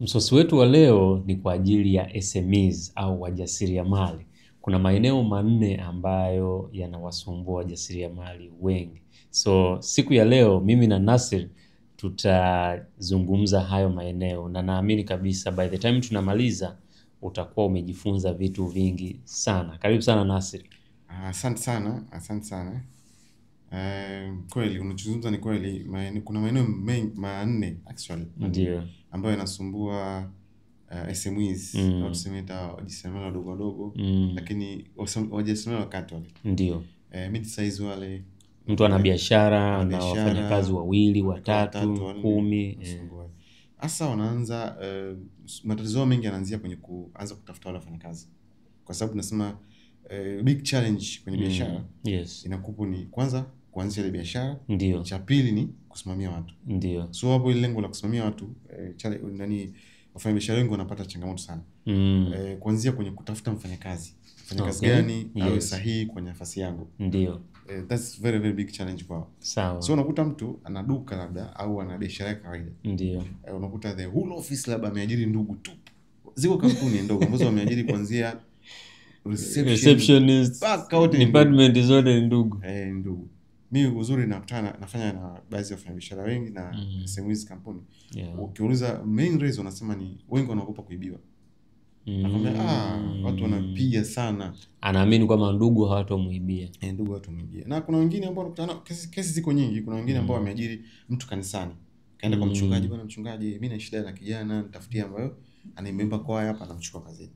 Msosi wetu wa leo ni kwa ajili ya SMEs au wajasiriamali. Kuna maeneo manne ambayo yanawasumbua wajasiriamali wengi. So siku ya leo mimi na Nasir tutazungumza hayo maeneo, na naamini kabisa by the time tunamaliza utakuwa umejifunza vitu vingi sana. Karibu sana Nasir. Asante sana. Kweli unachozungumza ni kweli. Kuna maeneo manne actually Ndio. ambayo yanasumbua SMEs au tuseme wajasiriamali wadogo lakini wajasiriamali wakati wale. Ndio. Mid size wale, mtu ana biashara na wafanyakazi wawili, watatu, 10. Hasa wanaanza matatizo mengi yanaanzia kwenye kuanza kutafuta wale wafanyakazi. Kwa sababu tunasema big challenge kwenye biashara inakupa ni kwanza kuanzisha ile biashara. Ndio. Cha pili ni kusimamia watu. Ndio. So hapo ile lengo la kusimamia watu wafanya biashara wengi wanapata changamoto sana. Kuanzia kwenye kutafuta mfanyakazi gani awe sahihi kwenye nafasi yangu. Ndio. That's very very big challenge kwao. Sawa. So unakuta mtu ana duka labda au ana biashara ya kawaida. Ndio. Unakuta the whole office labda ameajiri ndugu tu. Ziko kampuni ndogo ambazo wameajiri kuanzia receptionist, department zote ndugu. Ndugu. Mimi uzuri nafanya na baadhi ya wafanyabiashara wengi na sehemu hizi kampuni. Ukiuliza main reason wanasema ni wengi wanaogopa kuibiwa. Nakwambia watu wanapiga sana. Anaamini kwamba ndugu hawatamuibia. Ndugu hawatamuibia. Na kuna wengine ambao wanakutana kesi ziko nyingi. Kuna wengine ambao wameajiri mtu kanisani. Kaenda kwa mchungaji, bwana mchungaji, mimi na shida na kijana, nitafutia ambayo anaimba kwaya hapa anamchukua kazini.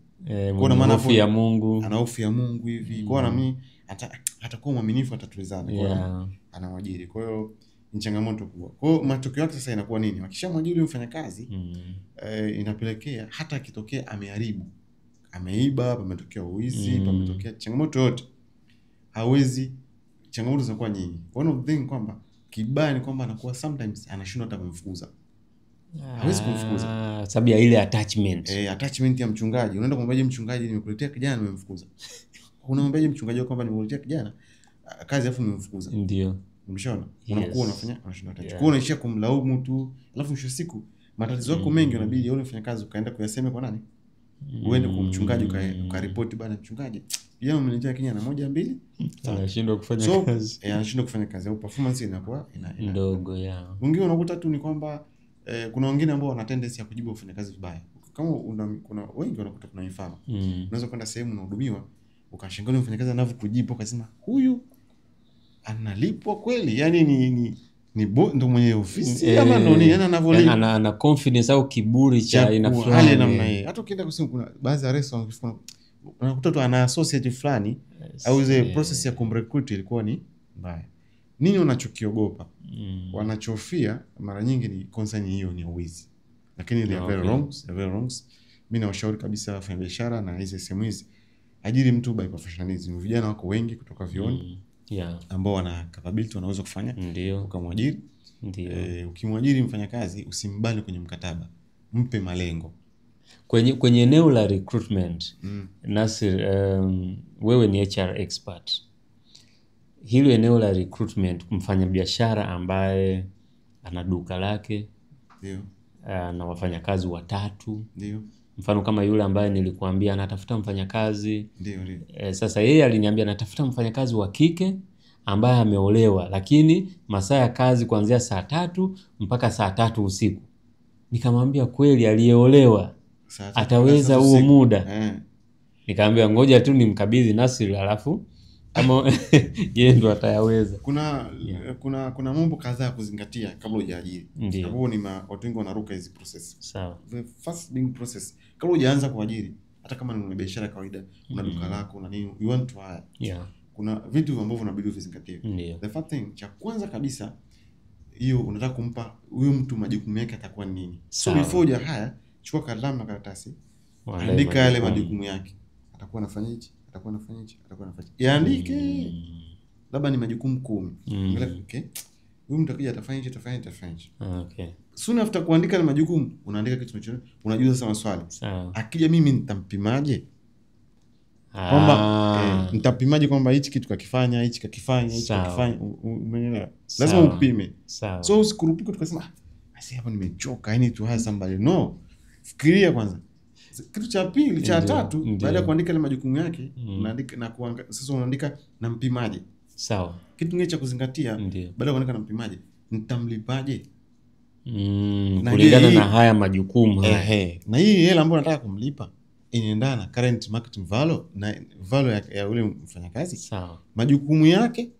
Kwa maana hofu ya Mungu. Ana hofu ya Mungu hivi. Kwa na mimi atakuwa mwaminifu, atatulizana. Kwa anamwajiri. Kwa hiyo ni changamoto kubwa. Kwa hiyo matokeo yake sasa inakuwa nini? Wakishamwajiri mfanyakazi, inapelekea hata akitokea ameharibu, ameiba, pametokea uizi, pametokea changamoto yote, changamoto zinakuwa nyingi. One of the thing kwamba kibaya ni kwamba anakuwa sometimes anashindwa hata kumfukuza. Hawezi kumfukuza sababu ya ile attachment. Attachment ya mchungaji. Unaenda kumwambia mchungaji nimekuletea kijana nimemfukuza. Unamwambia mchungaji kwamba nimekuletea kijana kazi afu nimemfukuza. Ndio. Umeshaona? Unakuwa unashindwa attach. Kwa unaishia kumlaumu tu. Alafu mwisho siku matatizo yako mengi unabidi yule mfanyakazi ukaenda kuyasema kwa nani? Uende kwa mchungaji ukaripoti bana mchungaji. Yeye ameniletea kijana 1 2. Anashindwa kufanya kazi. Anashindwa kufanya kazi au performance inakuwa ndogo Wengine unakuta tu ni kwamba kuna wengine ambao wana tendency ya kujibu wafanyakazi vibaya. Kama kuna wengi wanakuta kuna mifano. Unaweza kwenda sehemu unahudumiwa ukashangaa mfanyakazi anavyokujibu ukasema huyu analipwa kweli, yani ni ndo mwenye ofisi ama ndo ni anavyolipa, ana confidence au kiburi cha ina fulani hali namna hii. Hata ukienda kusema kuna baadhi ya restaurants unakuta tu ana associate fulani au ile process ya kumrecruit ilikuwa ni mbaya. Nini unachokiogopa? Wanachofia mara nyingi ni concern hiyo ni uwizi. Lakini they are very wrong. Mimi nawashauri kabisa wafanya biashara na hizo SMEs ajiri mtu by professionalism. Vijana wako wengi kutoka vioni ambao wana capability wanaweza kufanya. Ndio. Ukamwajiri. Ndio. Ukimwajiri mfanyakazi usimbane kwenye mkataba. Mpe malengo. Kwenye eneo la recruitment. Nasir, wewe ni HR expert. Hilo eneo la recruitment, mfanya biashara ambaye ana duka lake, ndio, na wafanyakazi 3, ndio, mfano kama yule ambaye nilikuambia anatafuta mfanyakazi, ndio. Sasa yeye aliniambia anatafuta mfanyakazi wa kike ambaye ameolewa, lakini masaa ya kazi kuanzia saa 3 mpaka saa 3 usiku. Nikamwambia kweli aliyeolewa ataweza huo muda? Nikamwambia ngoja tu nimkabidhi Nasir alafu kama yeye ndo atayaweza. Kuna mambo kadhaa ya kuzingatia kabla hujaajiri. Sababu ni watu wengi wanaruka hizi process. Sawa. The first being process kabla hujaanza kuajiri, hata kama ni biashara kawaida, una duka lako na nini, you want to hire. Kuna vitu ambavyo unabidi uvizingatie. The first thing, cha kwanza kabisa, hiyo unataka kumpa huyo mtu majukumu yake atakuwa nini. So before you hire, chukua kalamu na karatasi, andika yale majukumu yake. Atakuwa anafanya hichi, atakuwa anafanya hichi, atakuwa anafanya. Yaandike. Labda ni majukumu 10. Angalia huyu mtu akija atafanya hichi, atafanya hichi. Soon after kuandika na majukumu, unaandika kitu chochote, unajiuliza sasa maswali. Akija mimi nitampimaje? Kwamba nitapimaje kwamba hichi kitu kakifanya, hichi kakifanya, hichi kakifanya. Umeelewa? Lazima upime. So usikurupuke tukasema, "Asi hapa nimechoka, I need to hire somebody." No. Fikiria kwanza. Kitu cha pili, cha tatu, baada ya kuandika ile majukumu yake, unaandika na sasa unaandika na mpimaje. Sawa. Kitu kingine cha kuzingatia, baada ya kuandika na mpimaje, nitamlipaje? Kulingana na haya majukumu haya. Na hii hela ambayo nataka kumlipa inaendana na current market value na value ya ule mfanyakazi. Sawa. Majukumu yake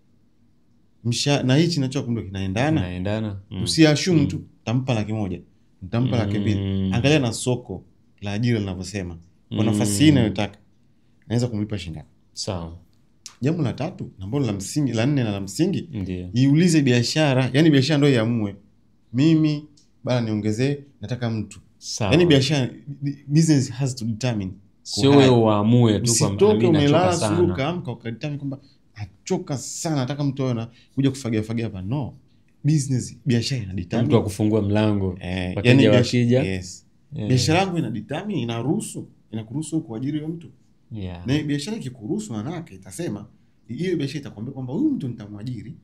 na hichi ninachokumbuka kinaendana. Usiassume tu tampa 100,000, nitampa 200,000. Angalia na soko la ajira linavyosema. Kwa nafasi hii ninayotaka naweza kumlipa shilingi ngapi? Sawa. Jambo la tatu, ambalo la msingi, la 4 na la msingi, ndio iulize biashara, yani biashara ndio iamue. Mimi bana niongezee, nataka mtu. Sawa. Yani biashara, business has to determine. Sio wewe uamue tu kwa mimi umelala suruka amka ukadetermine kwamba achoka sana, nataka mtu awe na kuja kufagia hapa. No. Business, biashara ina determine. Mtu akufungua mlango. Yani wakija. Yes. Biashara yangu ina determine, inakuruhusu kuajiri yule mtu. Na biashara ikikuruhusu manake itasema hiyo biashara itakwambia kwamba huyu mtu nitamwajiri.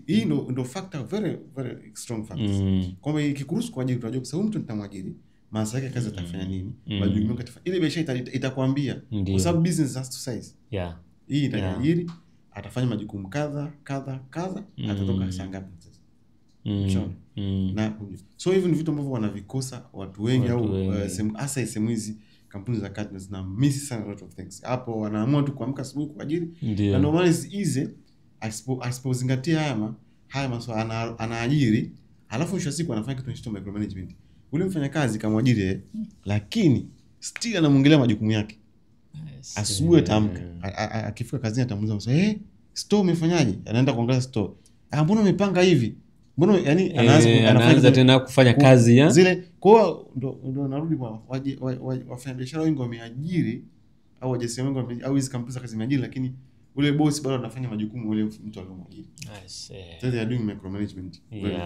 Hii ndo factor, very very strong factors. Kwamba ikikuruhusu kuajiri, unajua kwa sababu mtu nitamwajiri, maana yake kazi atafanya nini, majukumu yake atafanya. Ile biashara itakwambia kwa sababu business has to size. Hii itaajiri, atafanya majukumu kadha, atatoka saa ngapi sasa. Na so hivi ni vitu ambavyo wanavikosa watu wengi au hasa sehemu hizi kampuni za cardinals na miss sana a lot of things. Hapo wanaamua tu kuamka asubuhi kuajiri, na ndio maana is easy asipozingatia haya maswala, anaajiri alafu mwisho siku anafanya kitu kinachoitwa micromanagement. Ule mfanyakazi kamwajiri lakini still anamuongelea majukumu yake. Asubuhi ataamka, akifika kazini atamuuliza store umefanyaje? Anaenda kuangalia store. Mbona umepanga hivi? Mbona yani anaanza tena kufanya kazi ya zile. Kwa ndo narudi kwa wafanyabiashara wengi wameajiri au wajasiriamali wengi au hizo kampuni za kazi zimeajiri, lakini ule boss bado anafanya majukumu ule mtu aliyomwajiri. Sasa they are doing micromanagement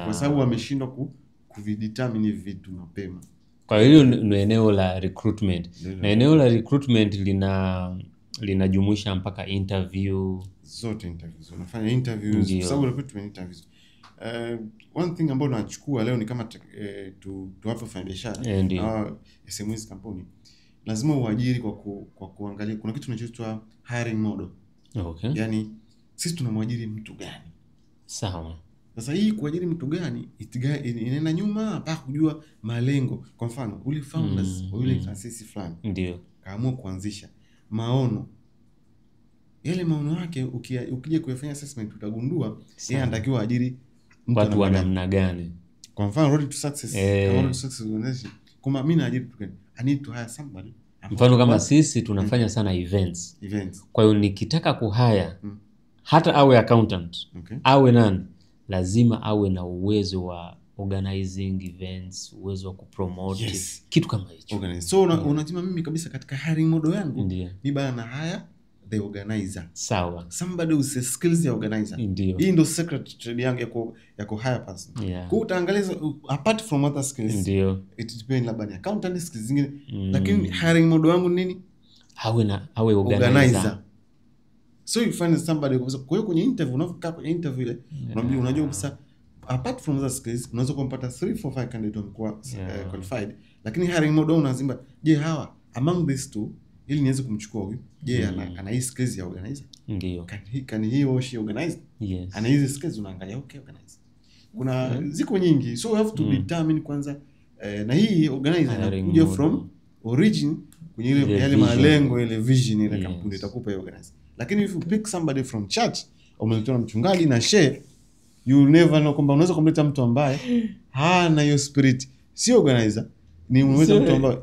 kwa sababu wameshindwa kuvidetermine vitu mapema. Kwa hiyo ni eneo la recruitment. Na eneo la recruitment linajumuisha mpaka interview. Zote interviews. Unafanya interviews kwa sababu recruitment interviews. One thing ambayo nachukua leo ni kama tuwape wafanyabiashara na SMEs kampuni, lazima uajiri kwa kuangalia kuna kitu kinachoitwa hiring model. Okay. Yani sisi tunamwajiri mtu gani? Sawa. Sasa hii kuajiri mtu gani inaenda nyuma mpaka kujua malengo. Kwa mfano ule founders wa ile taasisi fulani ndio kaamua kuanzisha maono. Yale maono yake ukija kuyafanya assessment utagundua yeye anatakiwa ajiri watu wa namna gani. Kwa mfano road to success, road to success organization. Kama mimi naajiri mtu gani? I need to hire somebody. Mfano kama sisi tunafanya sana events. Kwa hiyo nikitaka kuhire hata awe accountant, awe nani, lazima awe na uwezo wa organizing events, uwezo wa kupromote kitu kama hicho. So unasema mimi kabisa katika hiring model yangu ni bana na hire the organizer. Sawa. Somebody who has skills ya organizer. Hii ndio secret trade yangu ya ku hire person. Kwa utaangalia apart from other skills. It depends labda ni accountant skills zingine. Lakini hiring model wangu nini? Awe organizer. So you find somebody, kwa hiyo kwenye interview unapokaa kwenye interview ile unajua kabisa apart from other skills unaweza kumpata 3 4 5 candidates wamekuwa qualified, lakini hiring model unazimba, je hawa among these two ili niweze kumchukua huyu, je ana hii skills ya organizer? Ndio. Can he or she organize? Yes. Ana hizi skills, unaangalia organize. Kuna ziko nyingi, so you have to determine kwanza na hii organizer inakuja from origin kwenye ile yale malengo ile vision ile kampuni itakupa hiyo organizer. Lakini if you pick somebody from church au umetoa mchungaji na share, you will never know kwamba unaweza kumleta mtu ambaye hana hiyo spirit, si organizer. Ni umemleta mtu ambaye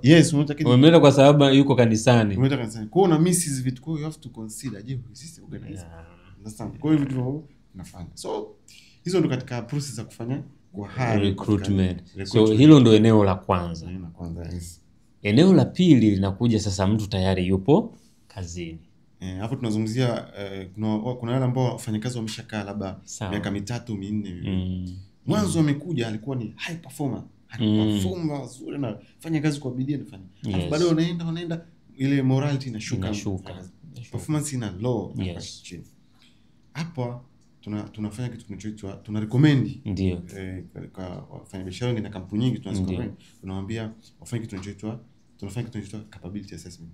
umemleta kwa sababu yuko kanisani. Umemleta kanisani. Kwa una miss hizi vitu, kwa you have to consider, je, sisi organizer. Understand? Kwa hiyo vitu tunafanya. So hizo ndo katika process za kufanya kwa hire recruitment. So hilo ndo eneo la kwanza. Yes. Eneo la pili linakuja sasa mtu tayari yupo kazini. Hapo tunazungumzia kuna wale ambao wafanyakazi wameshakaa labda miaka 3 4. Mwanzo amekuja alikuwa ni high performer, perform vizuri na fanya kazi kwa bidii anafanya. Baadaye unaenda ile morality inashuka. Performance ina low chini. Hapo tunafanya kitu kinachoitwa tuna recommend. Ndio. Kwa wafanyabiashara wengi na kampuni nyingi tunazicommend, tunawaambia wafanye kitu kinachoitwa capability assessment.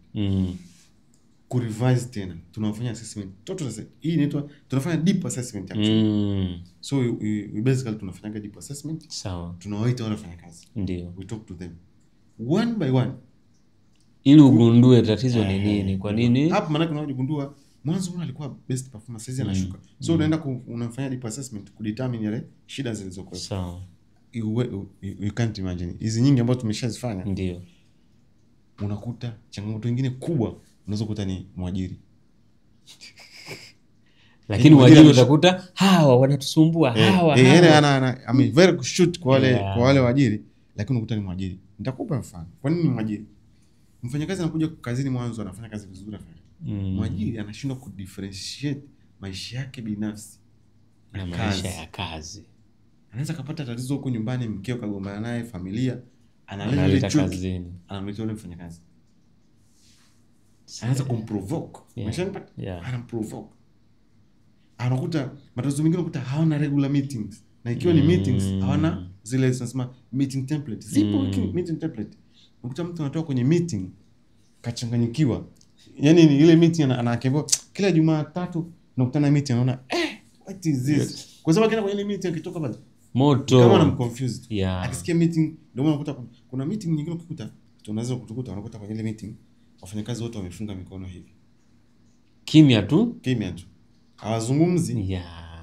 Ku revise tena. Tunafanya assessment total assessment. Hii inaitwa tunafanya deep assessment actually. So we basically tunafanya deep assessment. Sawa. Tunawaita wale wafanyakazi. Ndio. We talk to them one by one. Ili ugundue tatizo ni nini, kwa nini? Hapo maana unagundua mwanzo alikuwa best performer, sasa anashuka. So unaenda unafanya deep assessment ku determine yale shida zilizokuwa. Sawa. You can't imagine. Hizi nyingi ambazo tumeshazifanya. Ndio. Unakuta changamoto nyingine kubwa unaweza kukuta ni mwajiri. Lakini mwajiri utakuta hawa wanatusumbua, hawa. I'm very good shoot kwa wale waajiri, lakini unakuta ni mwajiri. Nitakupa mfano. Kwa nini mwajiri? Mfanyakazi anakuja kazini mwanzo anafanya kazi vizuri afanya. Mwajiri anashindwa ku differentiate maisha yake binafsi na maisha ya kazi. Anaweza kupata tatizo huko nyumbani, mkeo kagombana naye, familia, analeta kazini, analeta yule mfanyakazi. Anaanza kumprovoke. Anamprovoke. Anakuta matatizo mengine unakuta hawana regular meetings. Na ikiwa ni meetings hawana zile tunasema meeting template. Simple meeting template. Unakuta mtu anatoka kwenye meeting kachanganyikiwa. Yaani ni ile meeting anakevo kila Jumatatu unakutana meeting anaona what is this? Kwa sababu kile kwenye ile meeting akitoka basi moto kama ana confused. Akisikia meeting ndio unakuta kuna meeting nyingine ukikuta tunaweza kutukuta unakuta kwenye ile meeting wafanyakazi wote wamefunga mikono hivi. Kimya tu. Hawazungumzi.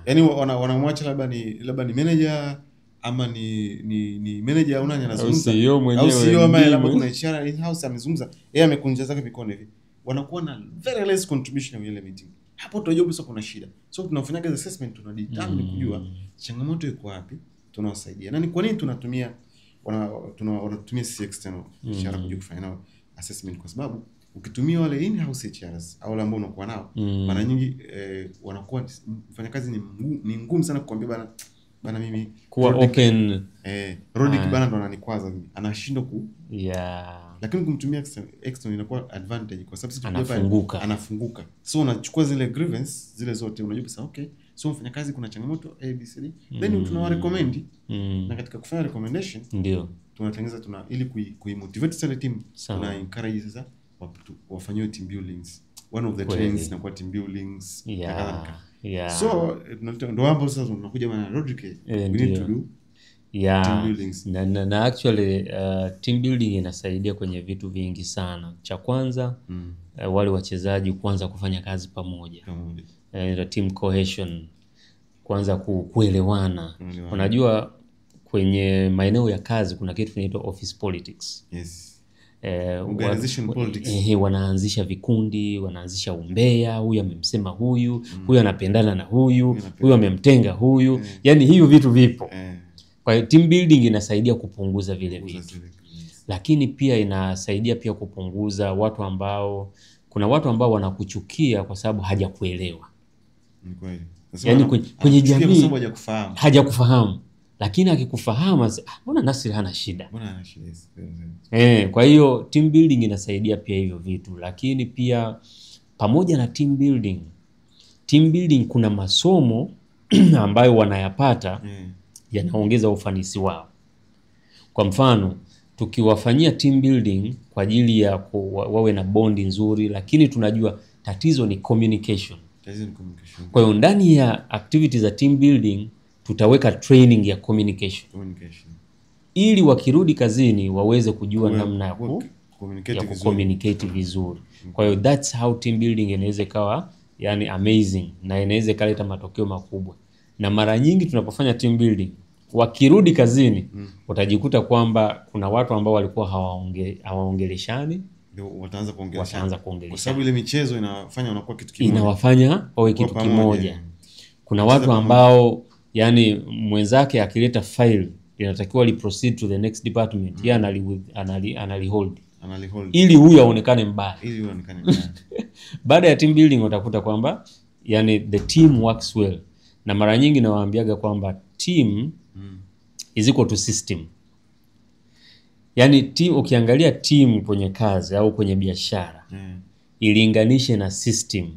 Yaani wanamwacha labda ni manager ama ni manager au nani anazungumza. Au CEO ama labda kuna ishara in house amezungumza. Yeye amekunja zake mikono hivi. Wanakuwa na very less contribution kwenye ile meeting. Hapo tunajua basi kuna shida. So tunafanya assessment, tunadetermine kujua changamoto iko wapi, tunawasaidia. Na ni kwa nini tunatumia sisi external ishara kujua kufanya nao assessment, kwa sababu ukitumia wale in-house HRs au wale ambao unakuwa nao mara nyingi wanakuwa mfanyakazi ni ngumu sana kukwambia bana mimi kuwa open Rodic bana ndo ananikwaza mimi, anashindwa lakini kumtumia external inakuwa advantage kwa sababu anafunguka. So unachukua zile grievance zile zote, unajua sasa okay, so mfanyakazi kuna changamoto ABCD, then tunawa recommend. Na katika kufanya recommendation ndio tunatengeneza ili kuimotivate sale team, tuna encourage sasa wafanywe team buildings. One of the trainings inakuwa team buildings. So ndio hapo sasa tunakuja na Rodrick, we need to do team buildings. Na actually team building inasaidia kwenye vitu vingi sana. Cha kwanza wale wachezaji kwanza kufanya kazi pamoja. Team cohesion, kwanza kuelewana. Unajua kwenye maeneo ya kazi kuna kitu kinaitwa office politics. Organization politics. Wanaanzisha vikundi, wanaanzisha umbea, huyu amemsema huyu, huyu anapendana na huyu amemtenga huyu. Yaani hiyo vitu vipo. Kwa hiyo team building inasaidia kupunguza vile vitu. Lakini pia inasaidia pia kupunguza kuna watu ambao wanakuchukia kwa sababu hajakuelewa. Ni kweli. Yaani kwenye jamii hajakufahamu. Lakini akikufahamu, mbona Nasir hana shida? Kwa hiyo team building inasaidia pia hivyo vitu. Lakini pia pamoja na team building kuna masomo ambayo wanayapata yanaongeza ufanisi wao. Kwa mfano, tukiwafanyia team building kwa ajili ya wawe na bondi nzuri, lakini tunajua tatizo ni communication. Kwa hiyo ndani ya activities za team building tutaweka training ya communication. Ili wakirudi kazini waweze kujua namna ya communicate vizuri. Kwa hiyo that's how team building inaweza kawa yani amazing, na inaweza kaleta matokeo makubwa. Na mara nyingi tunapofanya team building, wakirudi kazini utajikuta kwamba kuna watu ambao walikuwa hawaongeleshani ndio wataanza kuongeleshana. Kwa sababu ile michezo inafanya wanakuwa kitu kimoja. Inawafanya wawe kitu kimoja. Kuna watu ambao yani mwenzake akileta file inatakiwa li proceed to the next department, yeye analihold ili huyu aonekane mbaya. Baada ya team building utakuta kwamba yani the team works well. Na mara nyingi nawaambiaga kwamba team is equal to system. Yani team, ukiangalia team kwenye kazi au kwenye biashara ilinganishe na system.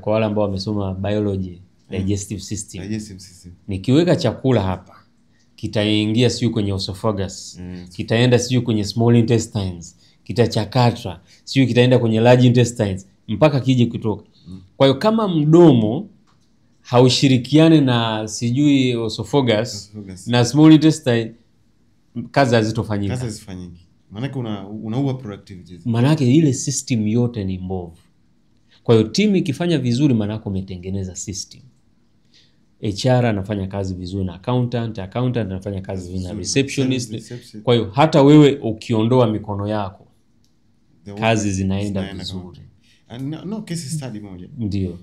Kwa wale ambao wamesoma biology, digestive system. Nikiweka chakula hapa kitaingia siyo kwenye esophagus, kitaenda siyo kwenye small intestines, kitachakatwa, siyo kitaenda kwenye large intestines mpaka kije kutoka. Kwa hiyo kama mdomo haushirikiane na sijui esophagus na small intestine, kazi hazitofanyika. Kazi hazifanyiki. Maana yake unaua productivity. Maana yake ile system yote ni mbovu. Kwa hiyo timu ikifanya vizuri, maana yake umetengeneza system. HR anafanya kazi vizuri na accountant anafanya kazi vizuri na receptionist. Kwa hiyo hata wewe ukiondoa mikono yako, kazi zinaenda vizuri. No case study moja. Ndio.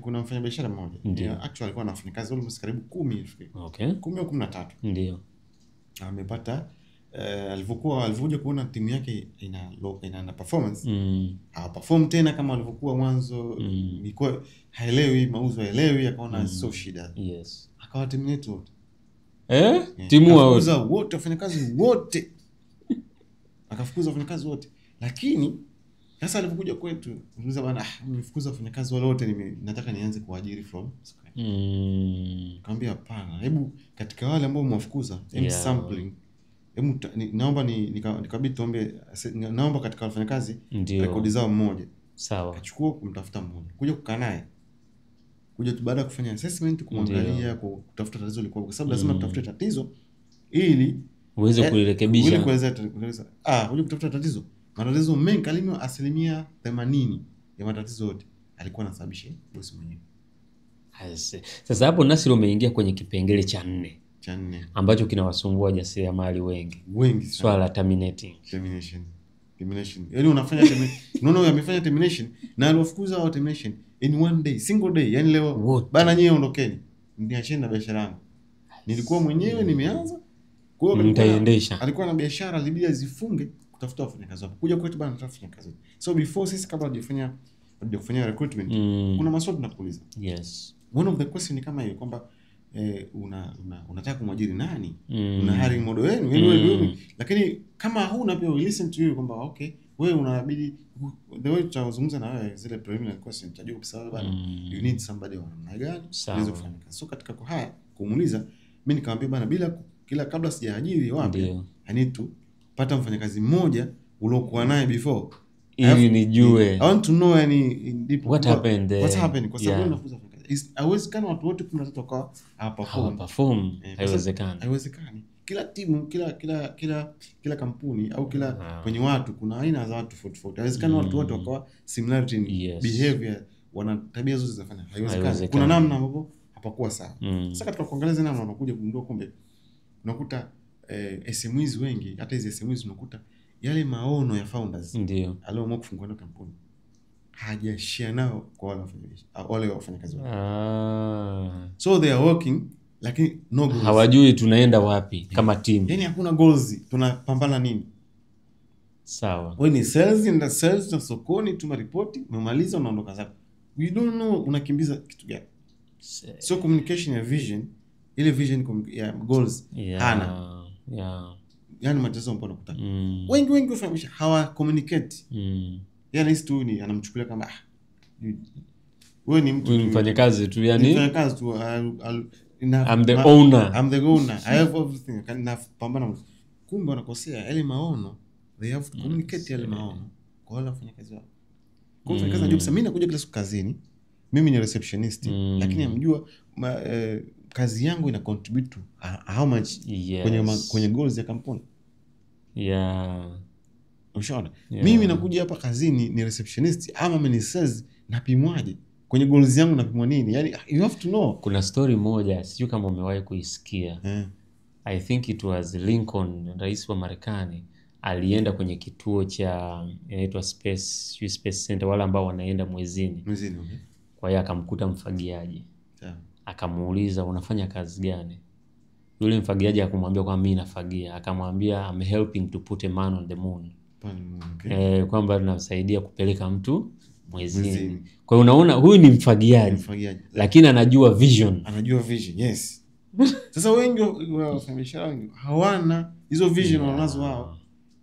Kuna mfanyabiashara mmoja. Actually alikuwa anafanya kazi almost karibu 10 hivi. Okay. 10 au 13. Ndio. Amepata alivyokuja kuona timu yake ina performance, perform tena kama alivyokuwa mwanzo, ilikuwa haelewi mauzo, haelewi, akaona so shida. Yes. Akawa terminate wote. Timu wote wafanyakazi wote. Akafukuza wafanyakazi wote. Lakini sasa alipokuja kwetu, niuliza bwana, nimefukuza wafanyakazi wote, nataka nianze kuajiri from scratch. Kaambia hapana, hebu katika wale ambao mwafukuza, sampling, hebu naomba nikabidi tuombe, naomba katika wafanyakazi rekodi zao mmoja. Sawa. Kachukua kumtafuta mmoja, kuja kukaa naye, kuja baada ya kufanya assessment, kumwangalia, kutafuta tatizo liko, kwa sababu lazima tutafute tatizo ili uweze kulirekebisha. Ili kuweza kuja kutafuta tatizo. Matatizo mengi, karibu 80% ya matatizo yote alikuwa anasababisha bosi mwenyewe. Sasa hapo Nasir umeingia kwenye kipengele cha 4 ambacho kinawasumbua wajasiriamali wengi swala la terminating. Yaani unafanya unaona huyu amefanya termination na aliwafukuza au termination in one day, single day. Yaani leo bana, nyie ondokeni, niacheni na biashara yangu, nilikuwa mwenyewe nimeanza, kwa hiyo nitaendesha. Alikuwa na biashara, libidi azifunge kutafuta wafanyakazi wapo. Kuja kwetu bana, tutafanya kazi. So before sisi kabla hujafanya recruitment, kuna maswali tunakuuliza. Yes. One of the question ni kama hiyo kwamba unataka kumwajiri nani? Una hiring model wenu, lakini kama huna pia listen to you kwamba okay, wewe unabidi the way tutazungumza na wewe zile preliminary questions, tutajua kwa sababu bana you need somebody wa namna gani unaweza kufanya kazi. So katika kwa haya kumuuliza, mimi nikamwambia bana, bila kabla sijaajiri wapi, I need to pata mfanyakazi mmoja uliokuwa naye before ili nijue, I want to know what happened there, kwa sababu unafuza haiwezekani watu wote 13 wakawa perform. Haiwezekani. Kila timu, kila kampuni au kila kwenye watu kuna aina za watu tofauti. Haiwezekani watu wote wakawa similarity in behavior, wana tabia zote zinafanya. Haiwezekani. Kuna namna ambapo hapakuwa sawa. Sasa katika kuangalia zile namna unakuja kugundua kumbe unakuta SMEs wengi, hata hizo SMEs unakuta yale maono ya founders ndio aliyoamua kufungua na kampuni hajashare nao kwa wale wafanyakazi wao. So they are working lakini no goals. Hawajui tunaenda wapi kama team. Yaani hakuna goals, tunapambana nini? Sawa. Wewe ni sales na sokoni, tuma ripoti, umemaliza unaondoka zako. We don't know unakimbiza kitu gani. So communication ya vision, ile vision ya goals hana. Yaani matatizo ambayo unakuta. Wengi wafanyisha hawa communicate. Yaani hizi tu ni anamchukulia kama wewe ni mtu mfanyakazi tu, yani mfanyakazi tu, I'm the owner. I have everything. Kana pambana. Kumbe wanakosea yale maono. They have to communicate yale maono kwa wale wafanyakazi wao. Kwa hiyo kazi najua mimi nakuja kila siku kazini. Mimi ni receptionist, lakini namjua kazi yangu ina contribute to how much kwenye goals ya kampuni. Ushaona? Mimi nakuja hapa kazini ni receptionist ama mimi ni sales, napimwaje? Kwenye goals yangu napimwa nini? Yaani you have to know. Kuna story moja, sijui kama umewahi kuisikia. I think it was Lincoln, rais wa Marekani, alienda kwenye kituo cha inaitwa Space Center, wale ambao wanaenda mwezini. Okay. Kwa hiyo akamkuta mfagiaji. Akamuuliza unafanya kazi gani? Yule mfagiaji akamwambia kwamba mimi nafagia. Akamwambia I'm helping to put a man on the moon. Okay. Kwamba nasaidia kupeleka mtu mwezini. Kwa hiyo unaona huyu ni mfagiaji. Lakini anajua vision. Yes. Sasa wengi wa wafanyabiashara wengi hawana hizo vision wanazo wao.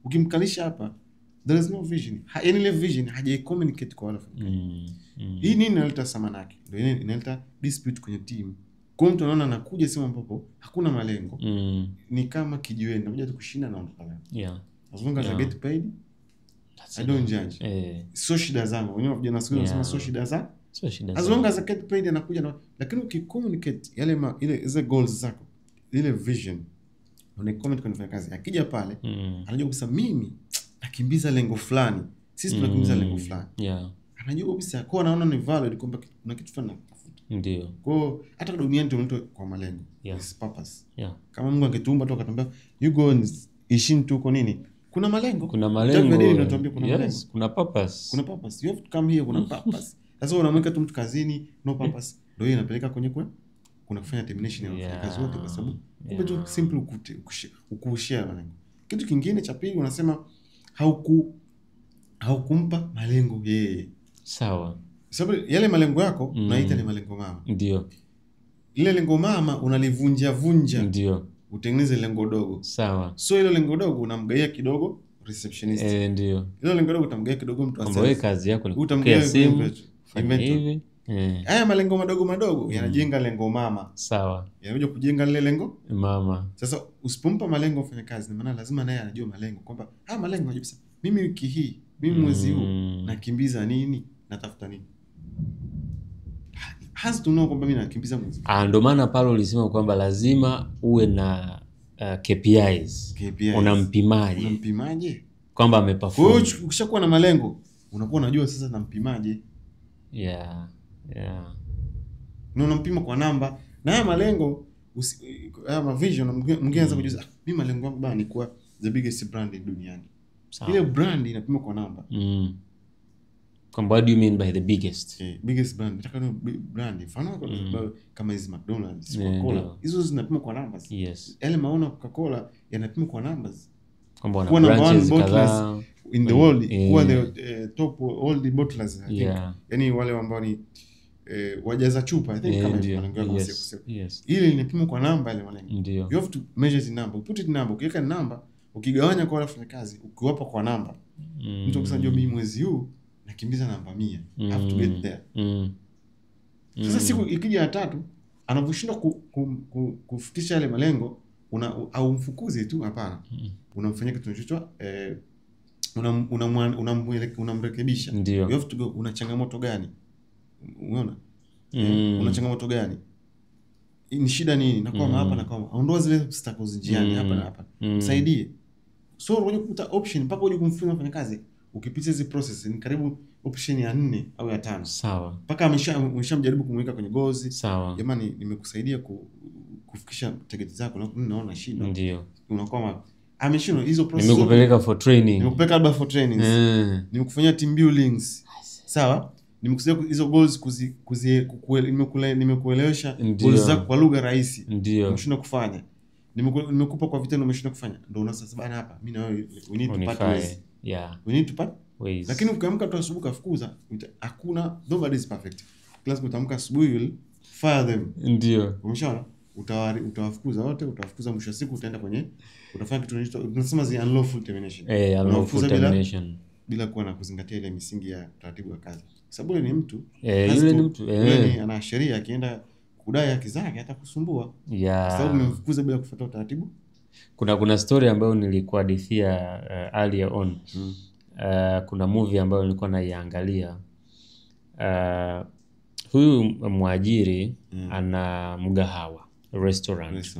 Ukimkalisha hapa there is no vision. Yaani ile vision haja communicate kwa wale. Hii nini inaleta samanaki? Ndio inaleta dispute kwenye team. Kwa mtu anaona anakuja sema ambapo hakuna malengo. Ni kama kijiweni, nakuja tu kushinda na ondoka leo. Yeah. As long as I get paid, I don't judge. So shida zangu. Wenyewe vijana siku wanasema so shida za. As long as I get paid anakuja na, lakini ukicommunicate yale ile goals zako, ile vision, unaicommunicate kwenye kazi. Akija pale, anajua kabisa mimi nakimbiza lengo fulani. Sisi tunakimbiza lengo fulani. Yeah. Anajua kabisa kwa anaona ni valid kwamba kuna kitu fulani nakitafuta. Ndio. Kwa hata duniani tumeitwa kwa malengo. Yeah. Is purpose. Yeah. Kama Mungu angetuumba tu akatambia you go and ishi tu kwa nini? Kuna malengo. Kuna malengo. Kuna malengo. Kuna purpose. Kuna purpose. You have to come here, kuna purpose. Sasa unamweka tu mtu kazini, no purpose. Ndio hiyo inapeleka kwenye kuna kufanya termination ya kazi wote kwa sababu kumbe tu simple ukushare malengo. Kitu kingine cha pili unasema haukumpa malengo yeye. Sawa. Sababu yale malengo yako unaita ni malengo mama. Ndio. Ile lengo mama unalivunja. Ndio. Utengeneze lengo dogo. Sawa. So ile lengo dogo unamgaia kidogo receptionist. Ndio. Ile lengo dogo utamgaia kidogo mtu asante. Wewe kazi yako ni kupokea simu. Hivi. Haya malengo madogo yanajenga lengo mama. Sawa. Yanakuja kujenga lile lengo mama. Sasa usipompa malengo ufanye kazi, maana lazima naye anajua malengo kwamba malengo unajua mimi wiki hii, mimi mwezi huu nakimbiza nini, natafuta nini. Has to know kwamba mimi nakimbiza mwezi. Ndio maana pale ulisema kwamba lazima uwe na KPIs. Unampimaje? Kwamba ameperform. Kwa hiyo ukishakuwa na malengo, unakuwa unajua sasa nampimaje. Yeah. Na unampima kwa namba. Na haya malengo haya vision mwingine anaweza kujiuliza mimi malengo yangu bana ni kuwa the biggest brand duniani. Ile brand inapimwa kwa namba. What do you mean by the biggest? Biggest brand. Nataka ni brand. Mfano kama hizi McDonald's, Coca-Cola. Hizo zinapimwa kwa numbers. Yes. Yale maono Coca-Cola yanapimwa kwa numbers. Kwamba wana branches kadhaa in the world, who are the top all the bottlers, I think. Yaani wale ambao ni wajaza chupa, I think kama malengo yako kusema. Ile inapimwa kwa namba ile malengo. You have to measure the number. Put it number. Ukiweka namba, ukigawanya kwa wafanyakazi, ukiwapa kwa namba. Mtu akisema mimi mwezi huu nakimbiza namba 100. I have to get there. Sasa siku ikija ya 3, anaposhindwa kufikisha yale malengo, au mfukuzi tu hapana. Unamfanyia kitu chochote unamrekebisha. You have to go, una changamoto gani? Unaona? Una changamoto gani? Ni shida nini? Na kwa hapa na kwa ondoa zile obstacles njiani hapa na hapa. Msaidie. So unajua kukuta option mpaka uje kumfunza mfanya kazi. Ukipitia hizo process ni karibu option ya 4 au ya 5. Mpaka ameshamjaribu kumweka kwenye goals. Jamani nimekusaidia kufikisha target zako na naona shida. Ndio. Unakuwa ameshindwa hizo process. Nimekupeleka for training. Nimekupeleka labda for trainings. Nimekufanyia team buildings. Sawa? Nimekusaidia hizo goals nimekuelewesha goals zako kwa lugha rahisi. Umeshindwa kufanya. Nimekupa kwa vitendo umeshindwa kufanya. Ndio unasasa bana hapa. Mimi na wewe we need to part ways. We need to part ways. Lakini ukiamka tu asubuhi kafukuza, hakuna, nobody is perfect. Class kutamka asubuhi will fire them. Ndio. Umeshaona? Utawafukuza wote, utawafukuza mwisho siku utaenda kwenye utafanya kitu tunasema zi unlawful termination. Unlawful termination. Bila kuwa na kuzingatia ile misingi ya taratibu ya kazi. Sababu yule ni mtu. Yule ni mtu. Yule ana sheria akienda kudai haki zake atakusumbua. Sababu umemfukuza bila kufuata utaratibu. Kuna story ambayo nilikuhadithia earlier on. Kuna movie ambayo nilikuwa naiangalia. Huyu mwajiri ana mgahawa, restaurant.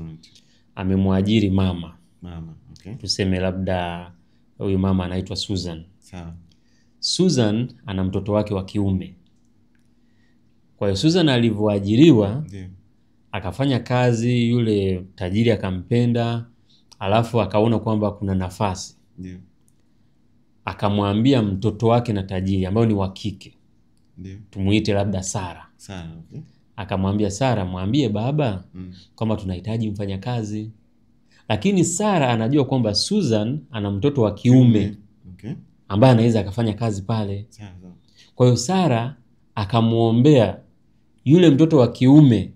Amemwajiri mama. Okay. Tuseme labda huyu mama anaitwa Susan. Sawa. Susan ana mtoto wake wa kiume. Kwa hiyo Susan alivyoajiriwa, akafanya kazi, yule tajiri akampenda, alafu akaona kwamba kuna nafasi. Akamwambia mtoto wake na tajiri ambao ni wa kike. Tumuite labda Sara. Okay. Akamwambia Sara, mwambie baba kwamba tunahitaji mfanyakazi. Lakini Sara anajua kwamba Susan ana mtoto wa kiume. Okay. Ambaye anaweza akafanya kazi pale. Kwa hiyo Sara akamuombea yule mtoto wa kiume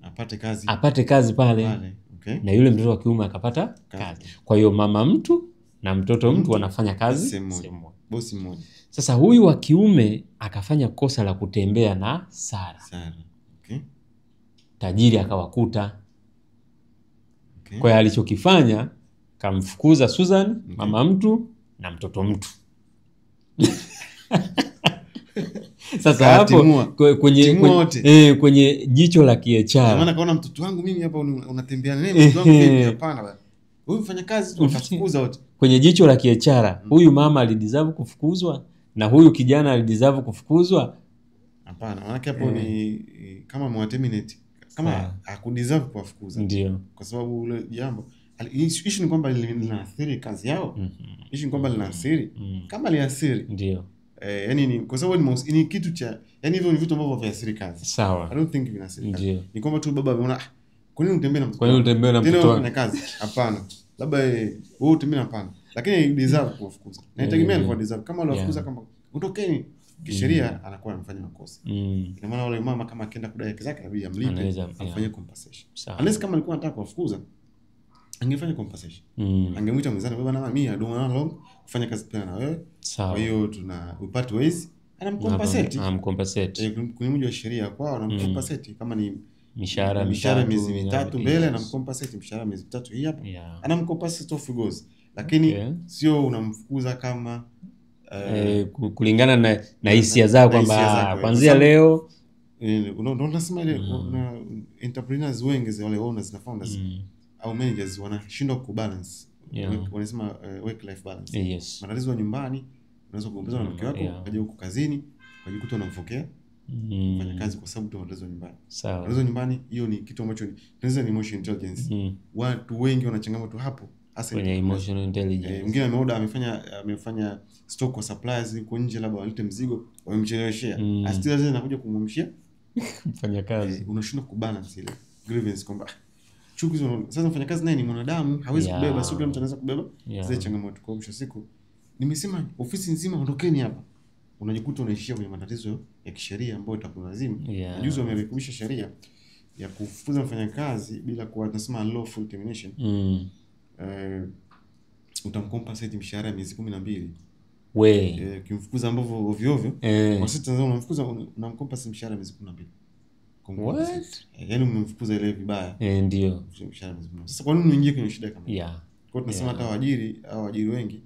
apate kazi pale. Okay. Na yule mtoto wa kiume akapata kazi. Kwa hiyo mama mtu na mtoto mtu wanafanya kazi sehemu bosi mmoja. Sasa huyu wa kiume akafanya kosa la kutembea na Sara. Okay. Tajiri akawakuta. Okay. Kwa hiyo alichokifanya kamfukuza Susan, okay, mama mtu na mtoto mtu. Sasa hapo kwenye jicho la kiechara. Maana kaona mtoto wangu mimi hapa unatembea naye, mtoto wangu mimi hapana bwana. Huyu mfanya kazi tunafukuza wote. Kwenye jicho la kiechara, huyu mama alideserve kufukuzwa na huyu kijana alideserve kufukuzwa? Hapana, maana hapo ni kama mwaterminate, kama hakudeserve kuwafukuza. Ndio. Kwa sababu ule jambo issue ni kwamba linaathiri kazi yao. Issue ni kwamba linaathiri. Kama liathiri. Ndio. Yani ni kwa sababu ni kitu cha, yani hivyo ni vitu ambavyo vinaathiri kazi. Sawa. I don't think vinaathiri kazi. Ni kwamba tu baba ameona kwa nini unatembea na mtoto? Kwa nini unatembea na mtoto wako? Kazi. Hapana. Labda wewe utembea hapana. Lakini deserve kuwafukuza. Na itegemea alikuwa deserve. Kama aliwafukuza kama ondokeni, kisheria anakuwa amefanya makosa. Ina maana wale mama kama akienda kudai haki zake inabidi amlipe, afanye compensation. Unless kama alikuwa anataka kuwafukuza angefanya compensation. Angemuita mzani, baba na mimi I don't want long kufanya kazi tena na wewe. Kwa hiyo we part ways, anamcompensate. Kwenye mujibu wa sheria kwao anamcompensate kama ni mishahara miezi mitatu mbele, anamcompensate mishahara miezi mitatu hii hapa. Anamcompensate off goes. Lakini sio unamfukuza kama kulingana na hisia zao kwamba kuanzia leo unasema ile entrepreneurs wengi wale owners na founders au managers wanashindwa kubalance. Wanasema work life balance. Yes. Matatizo ya nyumbani, unaweza kugombeza na mke wako, kaja huko kazini, ukajikuta unamfokea kufanya kazi kwa sababu tu matatizo nyumbani. Sawa. Matatizo nyumbani hiyo ni kitu ambacho tunaweza ni emotional intelligence. Watu wengi wana changamoto hapo hasa kwenye emotional intelligence. Mwingine ameorder amefanya stock kwa suppliers huko nje, labda walete mzigo, wamemcheleweshea. Asitila tena anakuja kumwamshia mfanya kazi. Unashindwa kubalance ile grievance kwamba chuki hizo. Sasa mfanya kazi naye ni mwanadamu, hawezi kubeba, sio kila mtu anaweza kubeba zile changamoto. Kwa mwisho siku nimesema ofisi nzima ondokeni hapa, unajikuta unaishia kwenye matatizo ya kisheria ambayo itakulazimu. Juzi wamerekebisha sheria ya kufukuza mfanyakazi bila kuwa tunasema lawful termination. Utamcompensate mshahara miezi 12. Kimfukuza ambavyo ovyo ovyo. Kwa sisi Tanzania unamfukuza unamcompensate mshahara miezi 12. What? Yaani umemfukuza ile vibaya. Ndio. Mshahara miezi 12. Sasa kwa nini uingie kwenye shida kama hiyo? Kwa tunasema hata waajiri wengi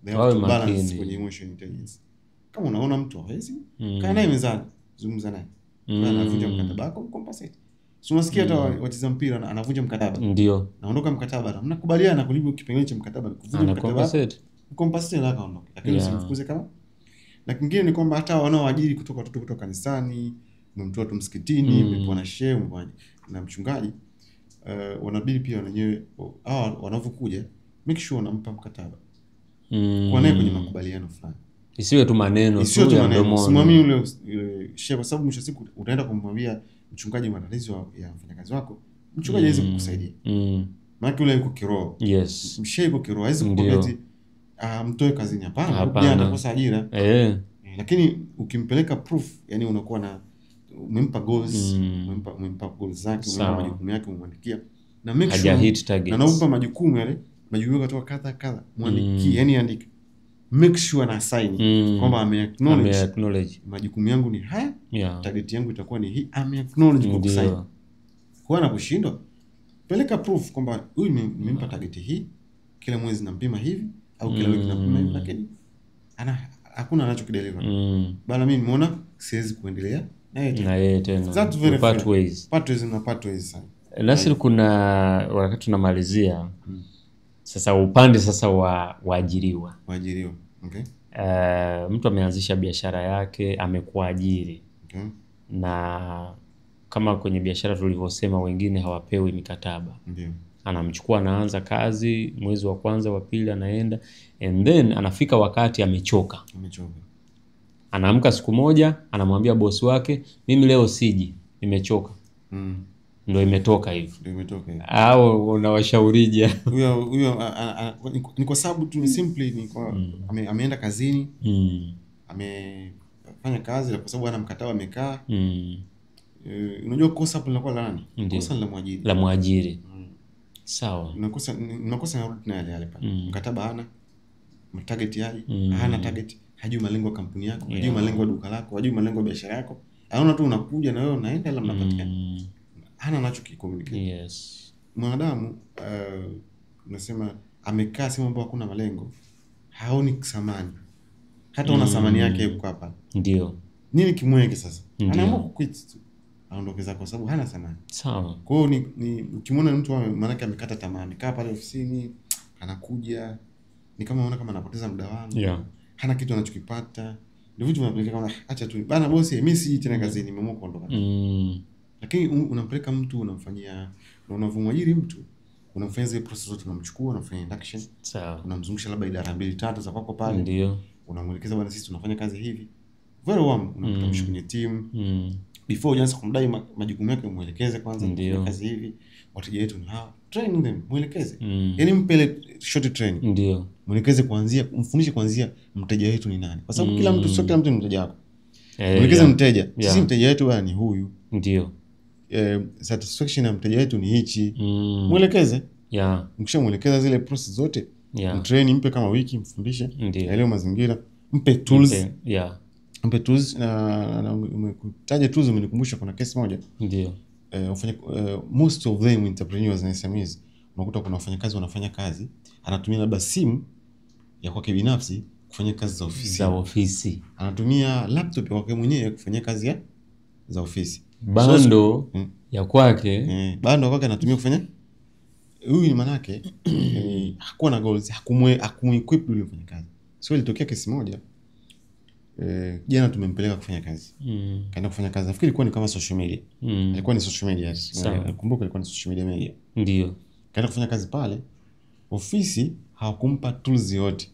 they have to balance kwenye emotional intelligence. Kama unaona mtu hawezi, kaa naye mezani, zungumza naye. Anavunja mkataba wako, compensate. So unasikia hata wacheza mpira anavunja mkataba. Ndio. Naondoka mkataba. Mnakubaliana kulipa kipengele cha mkataba, kuvunja mkataba. Compensate na kaondoka. Lakini usimfukuze kama. Na kingine ni kwamba hata wanaoajiri kutoka watoto kutoka kanisani, mmemtoa tu msikitini, mmepewa na shehe, na mchungaji, wanabidi pia wenyewe wanavyokuja make sure wanampa mkataba. Kwa naye kwenye makubaliano fulani. Isiwe tu maneno tu ya mdomoni. Simamia ule shehe, kwa sababu mwisho siku utaenda kumwambia mchungaji matatizo ya mfanyakazi wako, mchungaji hawezi kukusaidia. Maana yule yuko kiroho. Yes. Shehe yuko kiroho, hawezi kukuambia mtoe kazini, hapana. Anakosa ajira. Lakini ukimpeleka proof, yani unakuwa na umempa goals, umempa goals zake, umempa majukumu yake, umemwandikia na make sure hit targets. Na naomba majukumu yale, majukumu kutoka kadha mwandikie, yani andika, make sure na sign kwamba acknowledge majukumu yangu ni haya, target yangu itakuwa ni hii, acknowledge kwa kusign. Kwa na kushindwa, peleka proof kwamba huyu nimempa target hii, kila mwezi nampima hivi au kila wiki nampima hivi, lakini hakuna anachokideliver. Bana mimi nimeona siwezi kuendelea na yeye tena. Part ways sana. Nasir, kuna wakati tunamalizia sasa upande sasa wa waajiriwa. Okay. Mtu ameanzisha biashara yake, amekuajiri. Okay. Na kama kwenye biashara tulivyosema, wengine hawapewi mikataba. Ndio. Anamchukua, anaanza kazi mwezi wa kwanza, wa pili anaenda, and then anafika wakati amechoka. Anaamka siku moja, anamwambia bosi wake, mimi leo siji, nimechoka. Ndio imetoka hivyo. Au unawashaurije? Huyo ni kwa sababu tu ni simply ni kwa ameenda kazini, amefanya kazi kwa sababu ana mkataba amekaa. Unajua kosa hapo linakuwa la nani? Kosa la mwajiri. La mwajiri. Sawa. Nakosa narudi na yale pale. Mkataba hana, target yapi, hana target, hajui malengo ya kampuni yako, hajui malengo ya duka lako, hajui malengo ya biashara yako. Anaona tu unakuja na wewe unaenda la mnapatikana. Hana nacho communicate. Yes. Mwanadamu unasema amekaa sema ambapo hakuna malengo, haoni thamani. Hata una thamani yake yuko hapa. Ndio. Nini kimweke sasa? Anaamua kuquit tu. Aondoke zako kwa sababu hana thamani. Sawa. Kwa hiyo ni ukimwona mtu maana yake amekata tamaa, amekaa pale ofisini, anakuja ni kama unaona kama anapoteza muda wangu. Yeah. Hana kitu anachokipata. Ndio vitu vinapeleka kama acha tu. Bana bosi, mimi siji tena kazini, nimeamua kuondoka. Lakini unampeleka mtu, unamfanyia na unavumwajiri mtu, unamfanyia zile process zote, unamchukua, unafanya induction. Sawa. Unamzungusha labda idara 2-3 za kwako pale. Ndio. Unamuelekeza bwana, sisi tunafanya kazi hivi. Very warm, unamtamsha kwenye team. Before uanze kumdai majukumu yake, muelekeze kwanza kufanya kazi hivi. Wateja wetu ni hawa. Train them, muelekeze. Yaani mpele short training. Ndio. Muelekeze kuanzia, mfundishe kuanzia mteja wetu ni nani. Kwa sababu kila mtu sio kila mtu ni mteja wako. Muelekeze mteja. Sisi mteja wetu bwana ni huyu. Ndio. Satisfaction ya mteja wetu ni hichi. Muelekeze. Mkishamuelekeza zile process zote, mtrain, mpe kama wiki, mfundishe. Aelewe mazingira, mpe tools. Mpe tools na umekutaja tools, umenikumbusha kuna case moja. Ndio. Most of them entrepreneurs na SMEs unakuta kuna wafanyakazi wanafanya kazi, anatumia labda simu ya kwake binafsi kufanya kazi za ofisi. Anatumia laptop ya kwake mwenyewe kufanya kazi za ofisi. Bando ya kwake, bando ya kwake anatumia kufanya. Huyu ni manake hakuwa na goals, hakumequip yule mfanyakazi. So ilitokea kesi moja, jana tumempeleka kufanya kazi. Kaenda kufanya kazi. Nafikiri ilikuwa ni kama social media. Ilikuwa ni social media. Nakumbuka ilikuwa ni social media. Ndio. Kaenda kufanya kazi pale. Ofisi hawakumpa tools yote.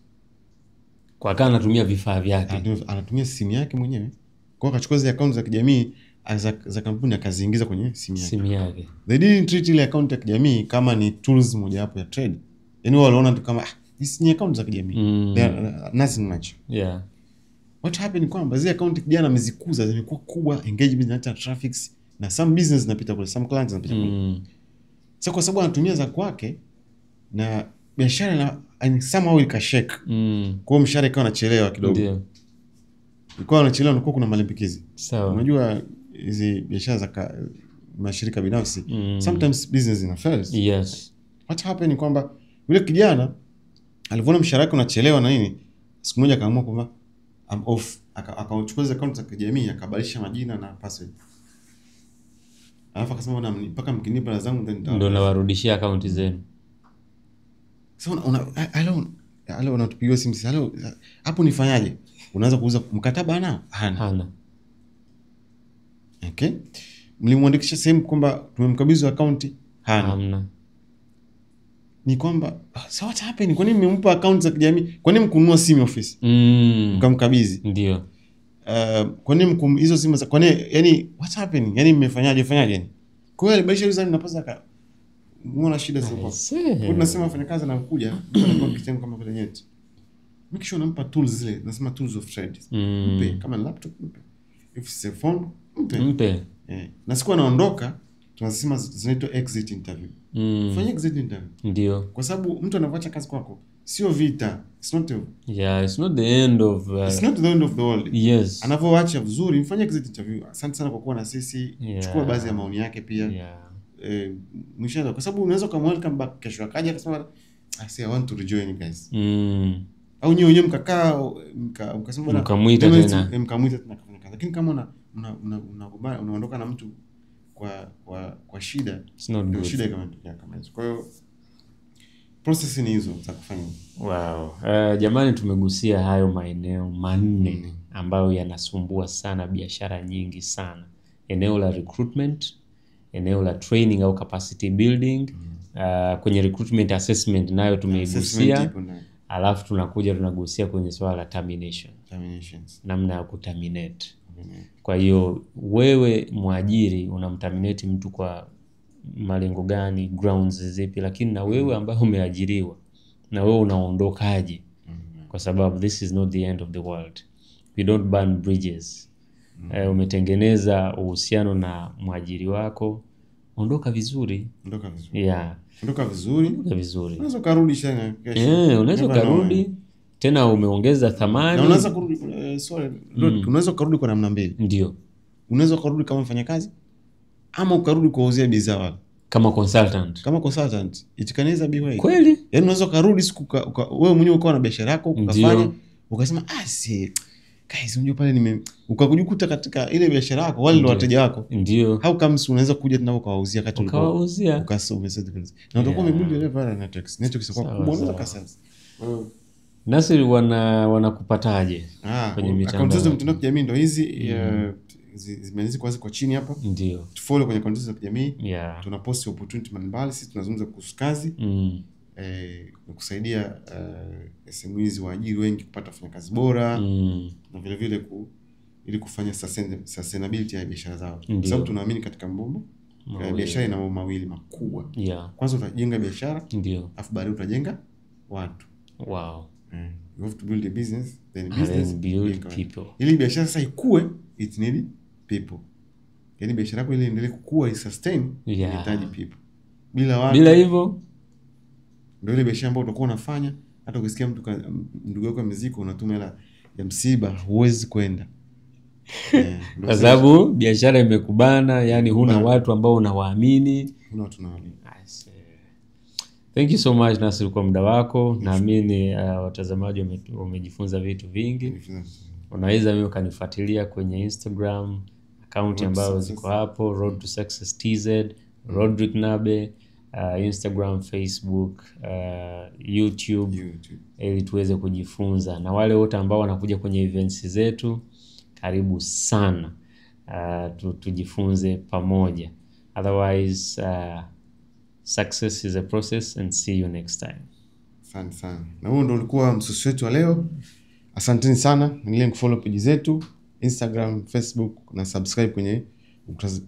Kwa kana anatumia vifaa vyake. Anatumia simu yake mwenyewe. Kwa akachukua zile account za kijamii za kampuni akaziingiza kwenye simu yake. They didn't treat ile account ya kijamii kama ni tools moja hapo ya trade. Yaani wao waliona tu kama hizi ni account za kijamii. Nothing much. Yeah. What happened kwamba zile account kijana amezikuza, zimekuwa kubwa, engagement na traffic, na some business zinapita kule, some clients zinapita kule. Sasa kwa sababu anatumia za kwake na biashara na somehow ikashake. Kwa mshahara ikawa anachelewa kidogo. Ndio. Ilikuwa anachelewa, na kuna malimbikizi. Sawa. Unajua hizi biashara za mashirika binafsi, sometimes business ina fails. Yes. What happened kwamba yule kijana alipoona mshahara wake unachelewa na nini, siku moja akaamua kwamba I'm off. Akachukua zile account za kijamii, akabadilisha majina na password. Alafu akasema bwana, mpaka mkinipa pesa zangu ndio nawarudishia account zenu. Sasa unatupigia simu sasa, hapo nifanyaje? Unaanza kuuza mkataba nao? Hana. Okay. Mlimwandikisha sehemu kwamba tumemkabidhi account? Hamna. Ni kwamba so what happened? Kwa nini mmempa account za kijamii? Kwa nini mkununua simu office? Mkamkabidhi. Ndio. Kwa nini hizo simu za, kwa nini, yani what happened? Yani mmefanyaje? Kwa hiyo alibadilisha usani na pesa muona shida sio kwa. Kwa tunasema wafanyakazi na kuja kwa kitendo kama vile nyeti. Make sure unampa tools zile, nasema tools of trade. Mpe kama laptop, mpe. If it's a phone, mpe. Na siku anaondoka tunasema zinaitwa exit interview. Fanya exit interview. Ndio. Kwa sababu mtu anapoacha kazi kwako sio vita. It's not it's not the end of it's not the end of the world. Yes. Anapoacha vizuri, mfanye exit interview. Asante sana kwa kuwa na sisi. Chukua baadhi ya maoni yake pia. Mwisho kwa sababu unaweza kumwelcome back kesho akaja akasema I want to rejoin you guys. Au nyewe mkakaa mkasema bwana mkamuita tena kafanya kazi. Lakini kama unaondoka na mtu kwa shida, ndio shida kama hizo. Kwa hiyo process ni hizo za kufanya. Wow. Jamani, tumegusia hayo maeneo manne ambayo yanasumbua sana biashara nyingi sana. Eneo la recruitment, eneo la training au capacity building, kwenye recruitment assessment nayo tumeigusia. Alafu tunagusia kwenye swala la terminations. Namna ya kuterminate. Kwa hiyo wewe mwajiri unamterminate mtu kwa malengo gani, grounds zipi, lakini na wewe ambaye umeajiriwa na wewe unaondokaje? Kwa sababu this is not the end of the world. We don't burn bridges. Umetengeneza uhusiano na mwajiri wako, ondoka vizuri. Ondoka vizuri. Unaweza kurudi tena kesho. Unaweza kurudi tena umeongeza thamani. Na unaweza kurudi unaweza kurudi kwa namna mbili. Ndio. Unaweza kurudi kama mfanyakazi ama ukarudi kuwauzia bidhaa wale. Kama consultant. Kama consultant. It can either be way. Kweli? Yaani unaweza kurudi siku wewe mwenyewe ukawa na biashara yako ukafanya ukasema guys unajua pale ukakujikuta katika ile biashara yako wale ndio wateja wako. Ndio. How comes unaweza kuja tena ukawauzia kati ukawauzia ukasome na utakuwa umebuild level networks kwa kubwa unaweza kasasa. Nasir wanakupataje kwenye mitandao? Akaunti za mtandao wa kijamii ndio hizi zimeanza kwa chini hapa. Ndio. Tufollow kwenye akaunti za kijamii. Tuna post opportunity mbalimbali, sisi tunazungumza kuhusu kazi. Kusaidia SMEs waajiri wengi kupata wafanyakazi bora na vile vile ili kufanya sustainability ya biashara zao. Sababu tunaamini katika mambo biashara ina mambo mawili makubwa. Kwanza utajenga biashara, ndio, afu baadaye utajenga watu. Wow. You have to build a business, then business build people. Ili biashara sasa ikue, it need people. Yaani biashara yako ili endelee kukua, i sustain, inahitaji people. Bila watu, bila hivyo ndio ile biashara ambayo utakuwa unafanya, hata ukisikia ndugu yako amezika unatuma hela ya msiba, huwezi kwenda. Kwa sababu biashara imekubana, yani huna watu ambao unawaamini. Huna watu unawaamini. Thank you so much Nasir kwa muda wako. Naamini watazamaji wamejifunza vitu vingi. Unaweza mimi ukanifuatilia kwenye Instagram account ambayo ziko hapo, Road to Success TZ, Rodrick Nabe, Instagram, Facebook, YouTube. Ili tuweze kujifunza. Na wale wote ambao wanakuja kwenye events zetu, karibu sana. Tujifunze pamoja. Otherwise success is a process, and see you next time. Asante sana. Na huo ndio ulikuwa msusi wetu wa leo. Asanteni sana. Endelea kufollow page zetu Instagram, Facebook na subscribe kwenye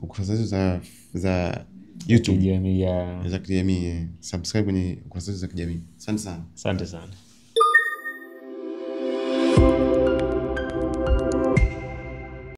ukurasa zetu za YouTube. Kijamii za kijamii. Subscribe kwenye ukurasa zetu za kijamii. Asante sana. Asante sana.